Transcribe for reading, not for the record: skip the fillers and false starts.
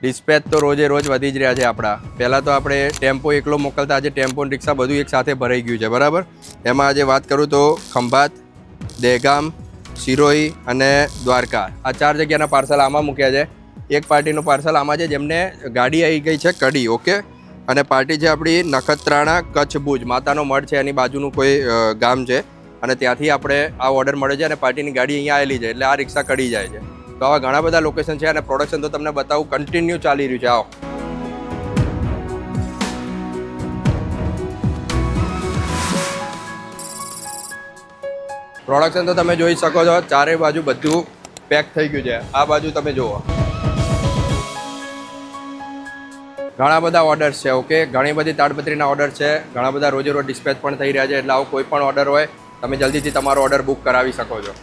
Dispatch તો રોજે રોજ વધી જ રહ્યા છે આપણા. પહેલાં તો આપણે ટેમ્પો એકલો મોકલતા, આજે ટેમ્પો અને રિક્ષા બધું એક સાથે ભરાઈ ગયું છે, બરાબર. એમાં આજે વાત કરું તો ખંભાત, દહેગામ, સિરોહી અને દ્વારકા આ 4 જગ્યાના પાર્સલ આમાં મૂક્યા છે. એક પાર્ટીનું પાર્સલ આમાં છે જેમને ગાડી આવી ગઈ છે કડી, ઓકે. અને પાર્ટી છે આપણી નખત્રાણા કચ્છ ભુજ માતાનો મઢ છે એની બાજુનું કોઈ ગામ છે અને ત્યાંથી આપણે આ ઓર્ડર મળે છે અને પાર્ટીની ગાડી અહીંયા આવેલી છે એટલે આ રિક્ષા કડી જાય છે. તો આવા ઘણા બધા લોકેશન છે અને પ્રોડક્શન તો તમને બતાવું કન્ટિન્યુ ચાલી રહ્યું છે. આવો પ્રોડક્શન તો તમે જોઈ શકો છો, ચારે બાજુ બધું પેક થઈ ગયું છે. આ બાજુ તમે જુઓ, ઘણા બધા ઓર્ડર્સ છે, ઓકે. ઘણી બધી તાડપત્રીના ઓર્ડર છે, ઘણા બધા રોજે રોજ ડિસ્પેચ પણ થઈ રહ્યા છે. એટલે આવો કોઈ પણ ઓર્ડર હોય તમે જલ્દીથી તમારો ઓર્ડર બુક કરાવી શકો છો.